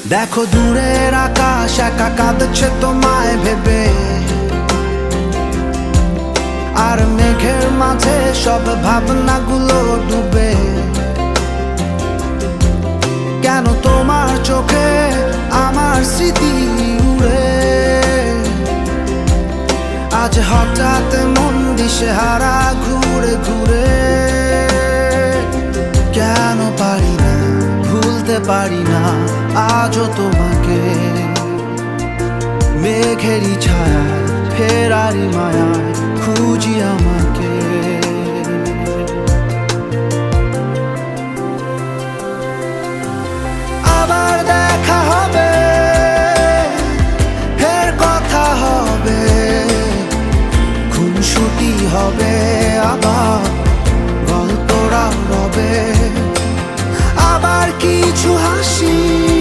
দেখো দূরের আকাশ একা কাঁদছে তোমায় ভেবে, আর মেঘের মাঝে সব ভাবনাগুলো ডুবে। কেন তোমার চোখে আমার স্মৃতি উড়ে, আজ হঠাৎ মন দিশেহারা ঘুরে ঘুরে। কেন পারি না ভুলতে পারি না আজও তোমাকে, মেঘেরই ছায়ায় ফেরারি মায়ায় খুঁজি আমাকে। আবার